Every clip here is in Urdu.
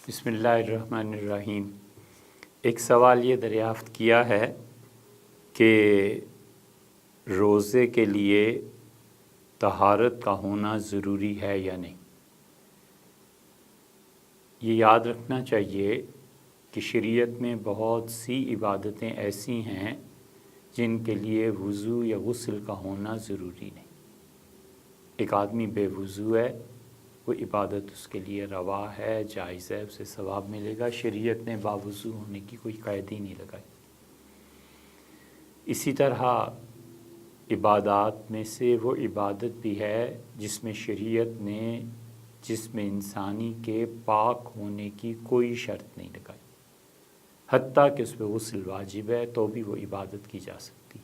بسم اللہ الرحمن الرحیم۔ ایک سوال یہ دریافت کیا ہے کہ روزے کے لیے طہارت کا ہونا ضروری ہے یا نہیں۔ یہ یاد رکھنا چاہیے کہ شریعت میں بہت سی عبادتیں ایسی ہیں جن کے لیے وضو یا غسل کا ہونا ضروری نہیں۔ ایک آدمی بے وضو ہے، وہ عبادت اس کے لیے روا ہے، جائز ہے، اسے ثواب ملے گا۔ شریعت نے باوضو ہونے کی کوئی قید ہی نہیں لگائی۔ اسی طرح عبادات میں سے وہ عبادت بھی ہے جس میں شریعت نے جسم انسانی کے پاک ہونے کی کوئی شرط نہیں لگائی، حتیٰ کہ اس پہ غسل واجب ہے تو بھی وہ عبادت کی جا سکتی۔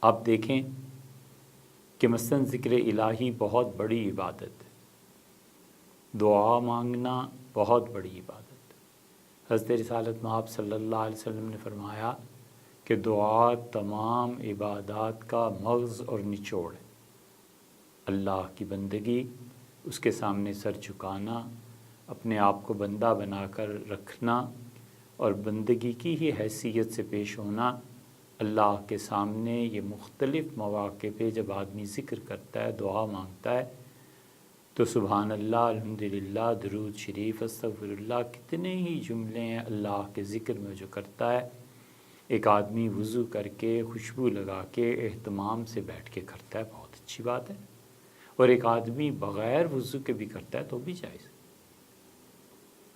آپ دیکھیں کہ مثلا ذکر الہی بہت بڑی عبادت ہے، دعا مانگنا بہت بڑی عبادت ہے۔ حضرت رسالت مآب صلی اللہ علیہ وسلم نے فرمایا کہ دعا تمام عبادات کا مغز اور نچوڑ ہے۔ اللہ کی بندگی، اس کے سامنے سر جھکانا، اپنے آپ کو بندہ بنا کر رکھنا اور بندگی کی ہی حیثیت سے پیش ہونا، اللہ کے سامنے یہ مختلف مواقع پہ جب آدمی ذکر کرتا ہے، دعا مانگتا ہے، تو سبحان اللہ، الحمدللہ، درود شریف، استغفر اللہ، کتنے ہی جملے ہیں اللہ کے ذکر میں جو کرتا ہے۔ ایک آدمی وضو کر کے خوشبو لگا کے اہتمام سے بیٹھ کے کرتا ہے، بہت اچھی بات ہے، اور ایک آدمی بغیر وضو کے بھی کرتا ہے تو بھی جائز ہے۔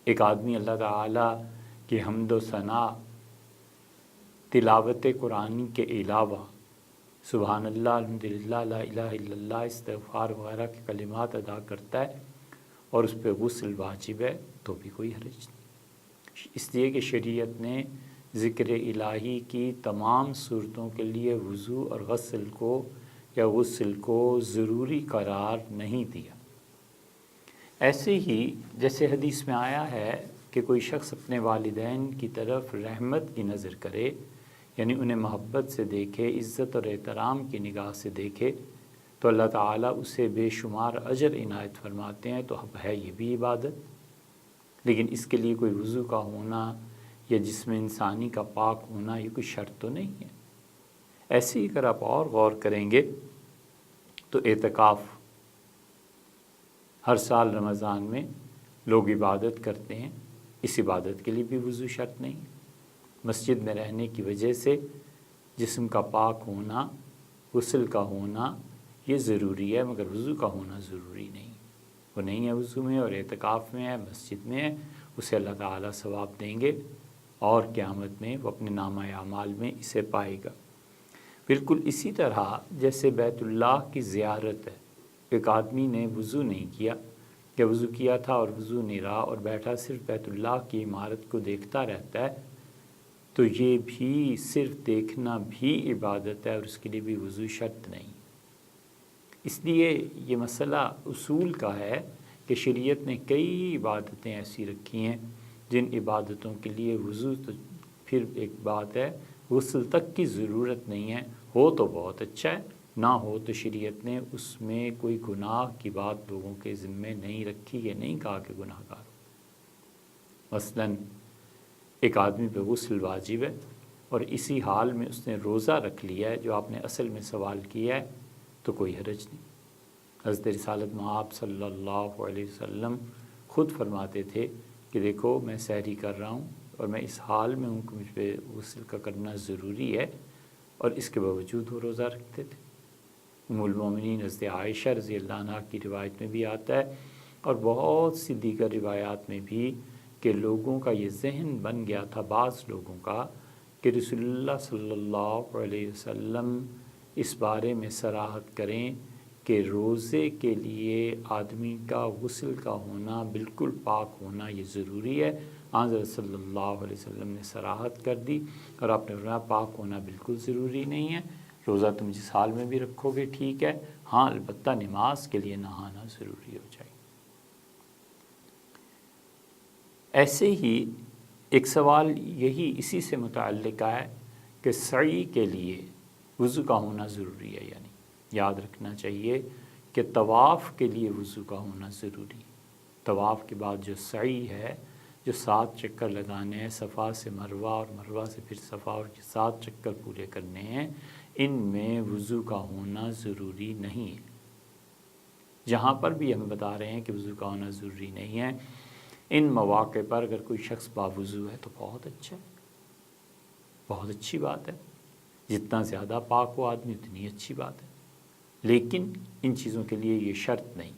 ایک آدمی اللہ تعالیٰ کی حمد و ثنا، تلاوت قرآن کے علاوہ سبحان اللہ، الحمدللہ، لا الہ الا اللہ، استغفار وغیرہ کے کلمات ادا کرتا ہے اور اس پہ غسل واجب ہے تو بھی کوئی حرج نہیں، اس لیے کہ شریعت نے ذکر الہی کی تمام صورتوں کے لیے وضو اور غسل کو ضروری قرار نہیں دیا۔ ایسے ہی جیسے حدیث میں آیا ہے کہ کوئی شخص اپنے والدین کی طرف رحمت کی نظر کرے، یعنی انہیں محبت سے دیکھے، عزت اور احترام کی نگاہ سے دیکھے، تو اللہ تعالیٰ اسے بے شمار اجر عنایت فرماتے ہیں۔ تو اب ہے یہ بھی عبادت، لیکن اس کے لیے کوئی وضو کا ہونا یا جسم انسانی کا پاک ہونا یہ کوئی شرط تو نہیں ہے۔ ایسے ہی اگر آپ اور غور کریں گے تو اعتکاف، ہر سال رمضان میں لوگ عبادت کرتے ہیں، اس عبادت کے لیے بھی وضو شرط نہیں ہے۔ مسجد میں رہنے کی وجہ سے جسم کا پاک ہونا، غسل کا ہونا یہ ضروری ہے، مگر وضو کا ہونا ضروری نہیں۔ وہ نہیں ہے وضو میں اور اعتکاف میں ہے، مسجد میں ہے، اسے اللہ تعالیٰ ثواب دیں گے اور قیامت میں وہ اپنے نامہ اعمال میں اسے پائے گا۔ بالکل اسی طرح جیسے بیت اللہ کی زیارت ہے، ایک آدمی نے وضو نہیں کیا یا وضو کیا تھا اور وضو نہیں رہا اور بیٹھا صرف بیت اللہ کی عمارت کو دیکھتا رہتا ہے، تو یہ بھی صرف دیکھنا بھی عبادت ہے اور اس کے لیے بھی وضو شرط نہیں۔ اس لیے یہ مسئلہ اصول کا ہے کہ شریعت نے کئی عبادتیں ایسی رکھی ہیں جن عبادتوں کے لیے وضو تو پھر ایک بات ہے، غسل تک کی ضرورت نہیں ہے، ہو تو بہت اچھا ہے، نہ ہو تو شریعت نے اس میں کوئی گناہ کی بات لوگوں کے ذمے نہیں رکھی، یہ نہیں کہا کہ گناہ گار ہو۔ مثلاً ایک آدمی پہ غسل واجب ہے اور اسی حال میں اس نے روزہ رکھ لیا ہے، جو آپ نے اصل میں سوال کیا ہے، تو کوئی حرج نہیں۔ حضرت رسالت مآب صلی اللہ علیہ وسلم خود فرماتے تھے کہ دیکھو میں سحری کر رہا ہوں اور میں اس حال میں ہوں کہ مجھ پہ غسل کا کرنا ضروری ہے، اور اس کے باوجود وہ روزہ رکھتے تھے۔ ام المومنین حضرت عائشہ رضی اللہ عنہ کی روایت میں بھی آتا ہے اور بہت سی دیگر روایات میں بھی کہ لوگوں کا یہ ذہن بن گیا تھا، بعض لوگوں کا، کہ رسول اللہ صلی اللہ علیہ وسلم اس بارے میں صراحت کریں کہ روزے کے لیے آدمی کا غسل کا ہونا، بالکل پاک ہونا یہ ضروری ہے۔ حضرت صلی اللہ علیہ وسلم نے صراحت کر دی اور آپ نے فرمایا پاک ہونا بالکل ضروری نہیں ہے، روزہ تم جس حال میں بھی رکھو گے ٹھیک ہے، ہاں البتہ نماز کے لیے نہانا ضروری ہو جائے۔ ایسے ہی ایک سوال یہی اسی سے متعلق ہے کہ سعی کے لیے وضو کا ہونا ضروری ہے، یعنی یاد رکھنا چاہیے کہ طواف کے لیے وضو کا ہونا ضروری ہے۔ طواف کے بعد جو سعی ہے، جو 7 چکر لگانے ہیں صفا سے مروہ اور مروہ سے پھر صفا، اور 7 چکر پورے کرنے ہیں، ان میں وضو کا ہونا ضروری نہیں ہے۔ جہاں پر بھی ہمیں بتا رہے ہیں کہ وضو کا ہونا ضروری نہیں ہے، ان مواقع پر اگر کوئی شخص باوضو ہے تو بہت اچھا ہے، بہت اچھی بات ہے۔ جتنا زیادہ پاک ہو آدمی اتنی اچھی بات ہے، لیکن ان چیزوں کے لیے یہ شرط نہیں